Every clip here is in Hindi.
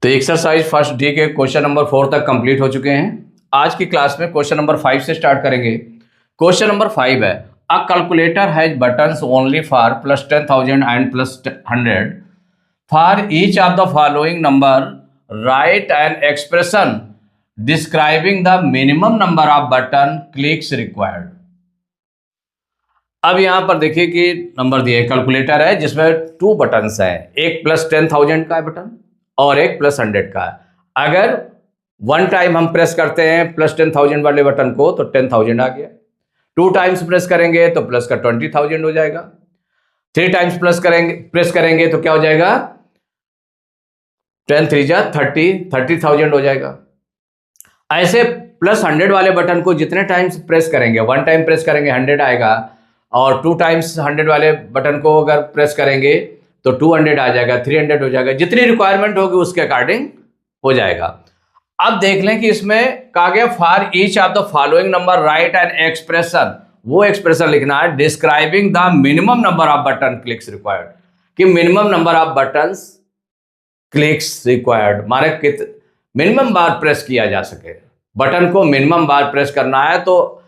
तो एक्सरसाइज फर्स्ट डी के क्वेश्चन नंबर 4 तक कंप्लीट हो चुके हैं। आज की क्लास में क्वेश्चन नंबर 5 से स्टार्ट करेंगे। क्वेश्चन नंबर 5 है, अ calculator has buttons only for plus 10,000 and plus 100 for each of the following number write an expression describing the minimum number of button clicks required. अब यहां पर देखिए कि नंबर दिए, कैलकुलेटर है जिसमें 2 बटन्स हैं, एक प्लस 10,000 का बटन और एक प्लस 100 का। अगर वन टाइम हम प्रेस करते हैं प्लस 10,000 वाले बटन को तो 10,000 आ गया, 2 टाइम्स प्रेस करेंगे तो प्लस का 20,000 हो जाएगा, 3 टाइम्स प्रेस करेंगे तो क्या हो जाएगा, 10 3 जा 30,000 हो जाएगा। ऐसे प्लस 100 वाले बटन को जितने टाइम्स प्रेस करेंगे, वन टाइम प्रेस करेंगे 100 आएगा, और 2 टाइम्स 100 वाले बटन को अगर प्रेस करेंगे तो 200 आ जाएगा, 300 हो जाएगा, जितनी रिक्वायरमेंट होगी उसके अकॉर्डिंग हो जाएगा। अब देख लें कि इसमें कहा गया for each of the following number write an expression, वो एक्सप्रेशन लिखना है describing the minimum number of button clicks required, कि minimum number of button clicks required माने मिनिमम बार प्रेस किया जा सके, बटन को मिनिमम बार प्रेस करना है। तो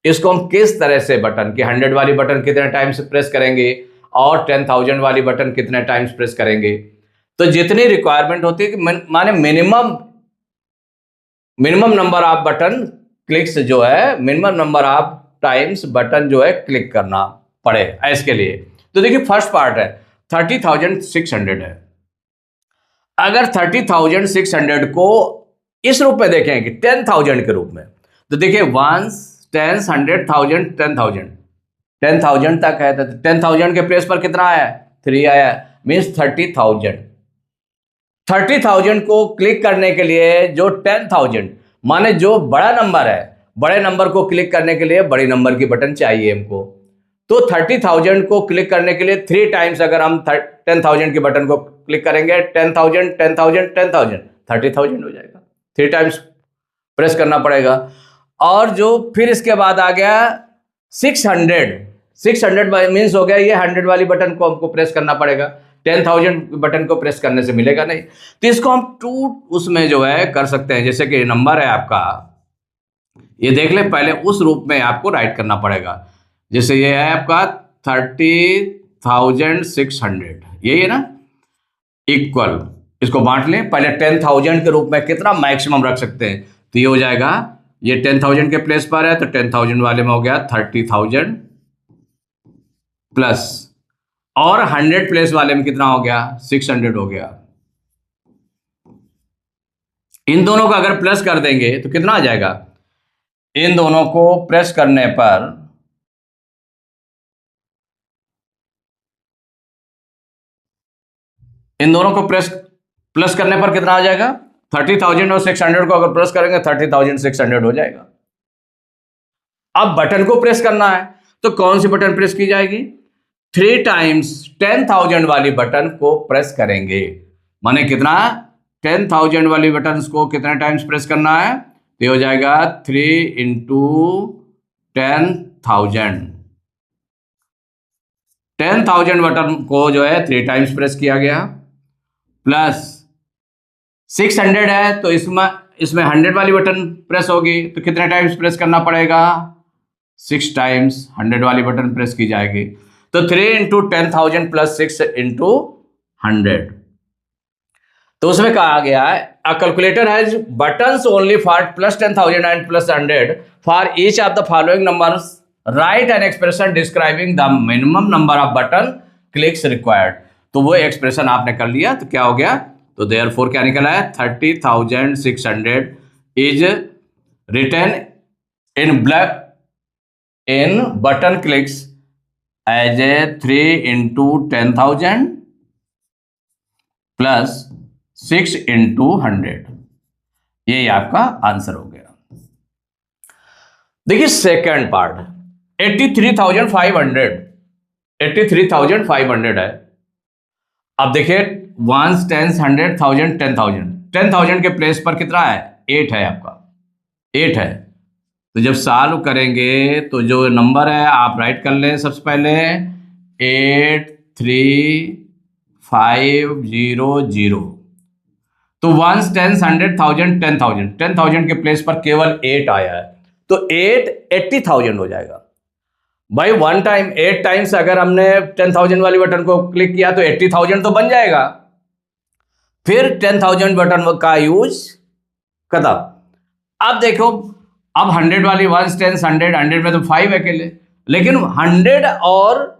इसको हम किस तरह से बटन की 100 वाली बटन कितने टाइम्स प्रेस करेंगे और 10,000 वाली बटन कितने टाइम्स प्रेस करेंगे, तो जितनी रिक्वायरमेंट होती है कि माने minimum number of button clicks जो है, minimum number of times button जो है क्लिक करना पड़े इसके लिए। तो देखिए फर्स्ट पार्ट है 30,600 है। अगर 30,600 को इस रूप में देखें कि 10,000 के रूप में, तो देखिए 1 10 100,000 10,000 तक है, तो 10,000 के प्लेस पर कितना आया, 3 आया, मीन्स 30,000 को क्लिक करने के लिए जो 10,000 माने जो बड़ा नंबर है, बड़े नंबर को क्लिक करने के लिए बड़ी नंबर की बटन चाहिए हमको। तो 30,000 को क्लिक करने के लिए 3 टाइम्स अगर हम 10,000 की बटन को क्लिक करेंगे, 10,000 10,000 10,000 30,000 हो जाएगा, 3 टाइम्स प्रेस करना पड़ेगा। और जो फिर इसके बाद आ गया 600 मीन्स हो गया ये 100 वाली बटन को हमको प्रेस करना पड़ेगा, 10,000 बटन को प्रेस करने से मिलेगा नहीं। तो इसको हम 2 उसमें जो है कर सकते हैं, जैसे कि नंबर है आपका, ये देख ले, पहले उस रूप में आपको राइट करना पड़ेगा। जैसे ये है आपका 30,600, यही है ना, इक्वल, इसको बांट लें, पहले 10,000 के रूप में कितना मैक्सिमम रख सकते हैं, तो ये हो जाएगा, ये 10,000 के प्लेस पर है तो 10,000 वाले में हो गया 30,000 प्लस, और 100 प्लेस वाले में कितना हो गया, 600 हो गया। इन दोनों को अगर प्लस कर देंगे तो कितना आ जाएगा, इन दोनों को प्रेस करने पर प्लस करने पर कितना आ जाएगा, 30,000 और 600 को अगर प्रेस करेंगे 30,600 हो जाएगा। अब बटन को प्रेस करना है तो कौन सी बटन प्रेस की जाएगी, 3 टाइम्स 10,000 वाली बटन को प्रेस करेंगे, माने कितना, 10,000 वाली बटन को कितने टाइम्स प्रेस करना है, तो हो जाएगा 3 इंटू 10,000, 10,000 बटन को जो है 3 टाइम्स प्रेस किया गया, प्लस 600 है तो इसमें 100 वाली बटन प्रेस होगी, तो कितने टाइम्स प्रेस करना पड़ेगा, 6 टाइम्स 100 वाली बटन प्रेस की जाएगी। तो 3 इंटू 10,000 प्लस 6 इंटू 100। तो उसमें कहा गया है अ calculator has buttons only for plus 10,000 and plus 100 for each of the following numbers right an expression describing the minimum number of button clicks required. तो वो एक्सप्रेशन आपने कर लिया तो क्या हो गया, तो देयरफॉर क्या निकला है, 30,600 is written in button clicks as a 3 into 10,000 plus 6 into 100, यही आपका आंसर हो गया। देखिए सेकेंड पार्ट 83,500 है। अब देखिए 1 10 100 1000 10,000, 10,000 के प्लेस पर कितना है, 8 है आपका, 8 है। तो जब सॉल्व करेंगे तो जो नंबर है आप राइट कर लें, सबसे पहले 83,500, तो वंस, टेंस, 100,000, 10,000, 10,000 के प्लेस पर केवल 8 आया है, तो 8 80,000 हो जाएगा। भाई वन टाइम 8 टाइम्स अगर हमने 10,000 वाली बटन को क्लिक किया तो 80,000 तो बन जाएगा। फिर 10,000 बटन का यूज खत्म। अब देखो, अब 100 वाली वंस, टेंस, 100 में तो 5 अकेले, लेकिन 100 और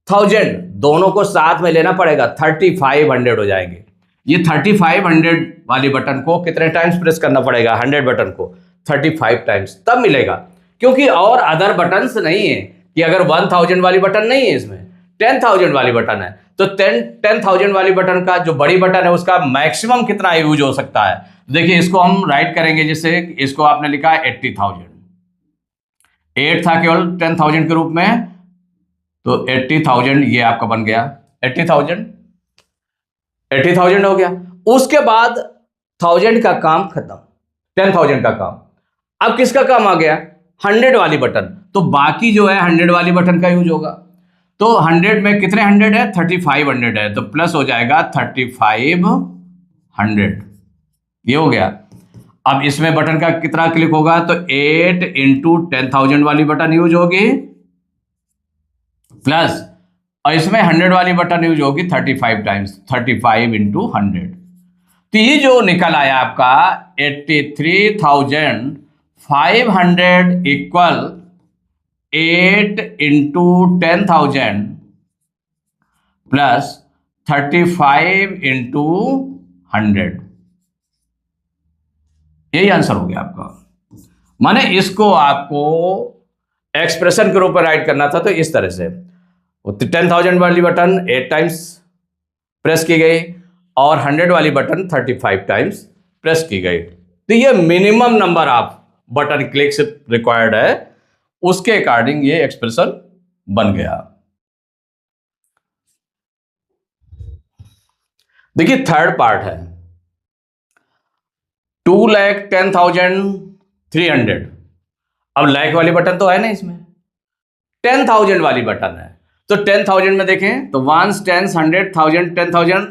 1000 दोनों को साथ में लेना पड़ेगा, 3500 हो जाएंगे। ये 3500 वाली बटन को कितने टाइम्स प्रेस करना पड़ेगा? 100 बटन को 35 टाइम्स, तब मिलेगा। क्योंकि और अदर बटन्स नहीं है कि अगर 1000 वाली बटन नहीं है, इसमें 10,000 वाली बटन है, तो 10,000 वाली बटन का जो बड़ी बटन है उसका मैक्सिमम कितना यूज हो सकता है? देखिए इसको हम राइट करेंगे, जैसे इसको आपने लिखा है 80,000, 8 था केवल 10,000 के रूप में, तो 80,000 ये आपका बन गया, 80,000 हो गया। उसके बाद 1000 का काम खत्म, 10,000 का काम। अब किसका काम आ गया? 100 वाली बटन। तो बाकी जो है 100 वाली बटन का यूज होगा। तो 100 में कितने 100 है? 3500 है, तो प्लस हो जाएगा 3500, ये हो गया। अब इसमें बटन का कितना क्लिक होगा? तो 8 इंटू 10,000 वाली बटन यूज होगी, प्लस और इसमें 100 वाली बटन यूज होगी 35 टाइम्स, 35 इंटू 100। तो ये जो निकल आया आपका 83,500 इक्वल 8 इंटू 10,000 प्लस 35 इंटू 100, यही आंसर हो गया आपका। माने इसको आपको एक्सप्रेशन के रूप में राइट करना था, तो इस तरह से 10,000 वाली बटन 8 टाइम्स प्रेस की गई और 100 वाली बटन 35 टाइम्स प्रेस की गई। तो ये minimum number of button clicks required है, उसके अकॉर्डिंग ये एक्सप्रेशन बन गया। देखिए थर्ड पार्ट है 2,10,300। अब लाख वाली बटन तो है ना, इसमें 10,000 वाली बटन है, तो 10,000 में देखें तो वंस, टेंस, 100,000, 10,000,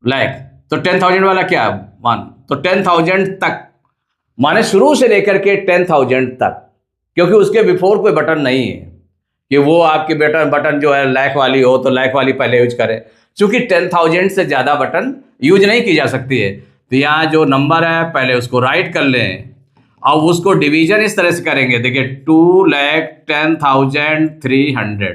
लाख। तो 10,000 वाला क्या है? 1, तो 10,000 तक, माने शुरू से लेकर के 10,000 तक, क्योंकि उसके बिफोर कोई बटन नहीं है कि वो आपकी बटन जो है लाख वाली हो तो लाख वाली पहले यूज करें, क्योंकि 10,000 से ज्यादा बटन यूज नहीं की जा सकती है। तो यहाँ जो नंबर है पहले उसको राइट कर लें और उसको डिवीजन इस तरह से करेंगे। देखिए 2,10,300,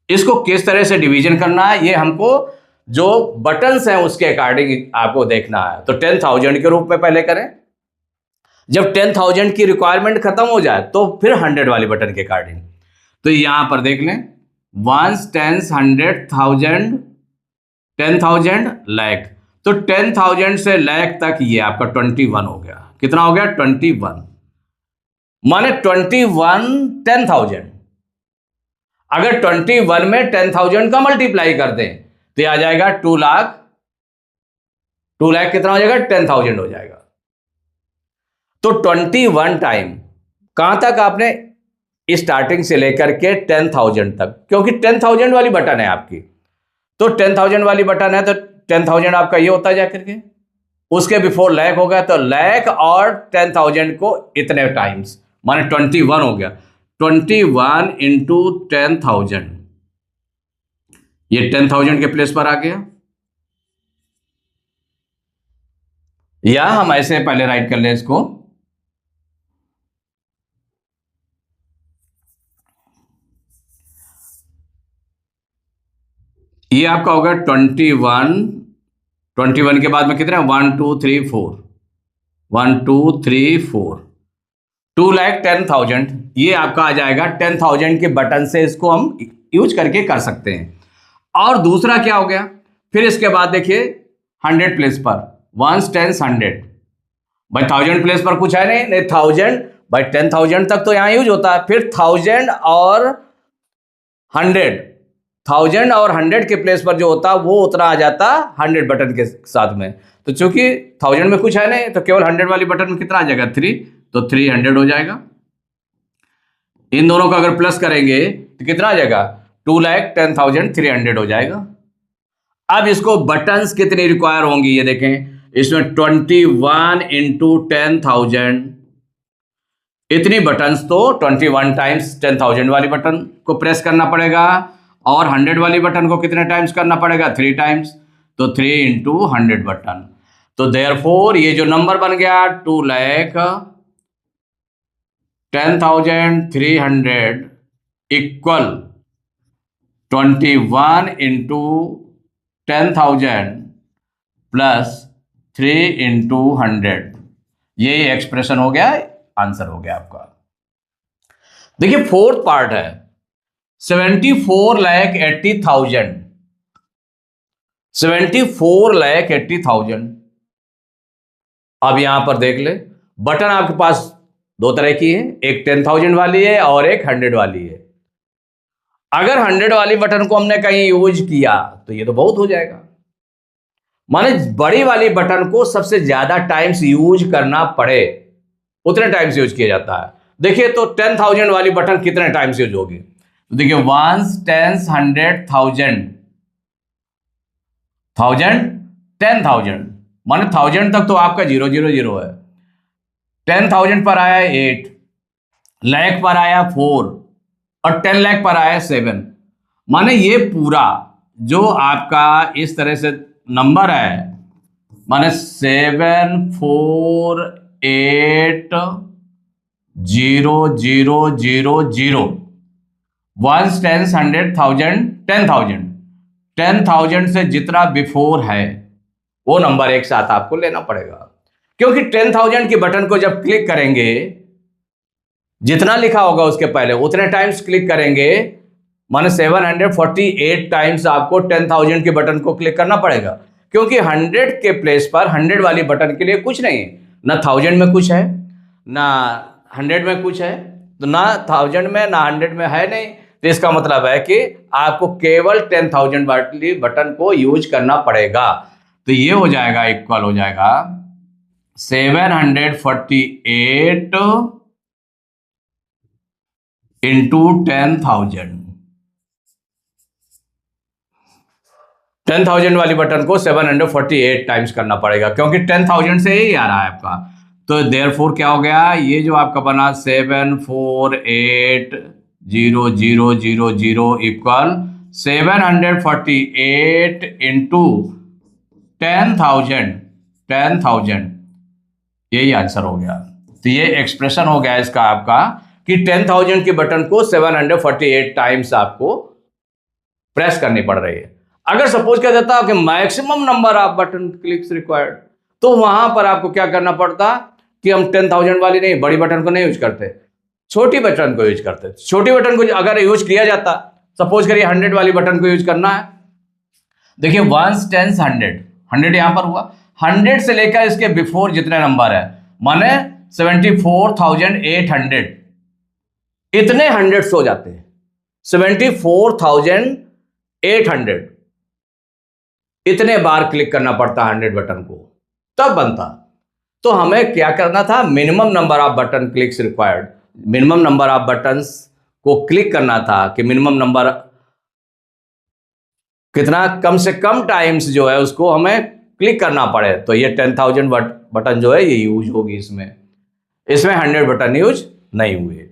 इसको किस तरह से डिवीजन करना है ये हमको जो बटन्स हैं उसके अकॉर्डिंग आपको देखना है। तो 10,000 के रूप में पहले करें, जब 10,000 की रिक्वायरमेंट खत्म हो जाए तो फिर 100 वाली बटन के अकॉर्डिंग। तो यहां पर देख लें, वंस, टेंस, 100,000, 10,000, लाख। तो 10,000 से लाख तक ये आपका 21 हो गया। कितना हो गया? 21, माने 21 10,000। अगर 21 में 10,000 का मल्टीप्लाई कर दें तो आ जाएगा 2 लाख। 2 लाख कितना हो जाएगा? 10,000 हो जाएगा। तो 21 टाइम कहां तक आपने स्टार्टिंग से लेकर के 10,000 तक, क्योंकि 10,000 वाली बटन है आपकी, तो 10,000 वाली बटन है तो 10,000 आपका ये होता है जाकर के, उसके बिफोर लाख होगा तो लाख और 10,000 को इतने टाइम्स, माने 21 हो गया। 21 इंटू 10,000, ये 10,000 के प्लेस पर आ गया, या हम ऐसे पहले राइट कर ले इसको, ये आपका होगा 21। 21 के बाद में कितने? 1 2 3 4, 1 2 3 4, 2,10,000 ये आपका आ जाएगा। 10,000 के बटन से इसको हम यूज करके कर सकते हैं। और दूसरा क्या हो गया? फिर इसके बाद देखिए 100 प्लेस पर, वंस, टेंस, 100, भाई 1000 प्लेस पर कुछ है नहीं 1000, भाई 10,000 तक तो यहां यूज होता है। फिर 1000 और 100, 1000 और 100 के प्लेस पर जो होता वो उतना आ जाता 100 बटन के साथ में। तो चूंकि 1000 में कुछ है नहीं तो केवल 100 वाली बटन में कितना आ जाएगा? 3, तो 300 हो जाएगा। इन दोनों का अगर प्लस करेंगे तो कितना आ जाएगा? 2,10,300 हो जाएगा। अब इसको बटन्स कितनी रिक्वायर होंगी ये देखें, इसमें 21 इंटू 10,000, इतनी बटन्स तो 21 टाइम्स 10,000 वाली बटन को प्रेस करना पड़ेगा, और 100 वाली बटन को कितने टाइम्स करना पड़ेगा, 3 टाइम्स, तो 3 इंटू 100 बटन। तो देयरफॉर ये जो नंबर बन गया 2,10,300 इक्वल 21 इंटू 10,000 प्लस 3 इंटू 100, ये एक्सप्रेशन हो गया, आंसर हो गया आपका। देखिए फोर्थ पार्ट है 74,80,000, 74,80,000। अब यहां पर देख ले, बटन आपके पास दो तरह की है, एक 10,000 वाली है और एक 100 वाली है। अगर 100 वाली बटन को हमने कहीं यूज किया तो ये तो बहुत हो जाएगा, माने बड़ी वाली बटन को सबसे ज्यादा टाइम्स यूज करना पड़े उतने टाइम्स यूज किया जाता है। देखिए तो 10,000 वाली बटन कितने टाइम्स यूज होगी, तो देखिए 1s 10s 100 1000 1000 10,000, माने 1000 तक तो आपका 000 है, 10,000 पर आया 8, लाख पर आया 4 और 10 लाख पर आया 7। माने ये पूरा जो आपका इस तरह से नंबर है, माने 7480000 1s 10s 100 1000 10,000, 10,000 से जितना बिफोर है वो नंबर एक साथ आपको लेना पड़ेगा, क्योंकि 10,000 की बटन को जब क्लिक करेंगे जितना लिखा होगा उसके पहले उतने टाइम्स क्लिक करेंगे, माने 748 टाइम्स आपको 10,000 के बटन को क्लिक करना पड़ेगा, क्योंकि 100 के प्लेस पर 100 वाली बटन के लिए कुछ नहीं है, ना 1000 में कुछ है ना 100 में कुछ है, तो ना 1000 में ना 100 में है नहीं, तो इसका मतलब है कि आपको केवल 10,000 वाली बटन को यूज करना पड़ेगा। तो ये हो जाएगा, इक्वल हो जाएगा 748 इंटू 10,000, 10,000 वाली बटन को 748 टाइम्स करना पड़ेगा, क्योंकि 10,000 से ही आ रहा है आपका। तो देयरफॉर क्या हो गया, ये जो आपका बना 748,000 इक्वल 748 इंटू 10,000, यही आंसर हो गया। तो ये एक्सप्रेशन हो गया इसका आपका कि 10,000 की बटन को 748 टाइम्स आपको प्रेस करनी पड़ रही है। अगर सपोज कह देता कि maximum number of button clicks required, तो वहां पर आपको क्या करना पड़ता कि हम 10,000 वाली नहीं, बड़ी बटन को नहीं यूज करते, छोटी बटन को यूज करते। छोटी बटन को अगर यूज किया जाता, सपोज करिए 100 वाली बटन को यूज करना है, देखिए 1s 10s 100 यहां पर हुआ, 100 से लेकर इसके बिफोर जितने नंबर है, माने 74,800, इतने 100 हो जाते हैं, 74,800 इतने बार क्लिक करना पड़ता 100 बटन को तब बनता। तो हमें क्या करना था, minimum number of button clicks required, minimum number of buttons को क्लिक करना था कि मिनिमम नंबर कितना, कम से कम टाइम्स जो है उसको हमें क्लिक करना पड़े। तो ये 10,000 बटन जो है ये यूज होगी, इसमें 100 बटन यूज नहीं हुए।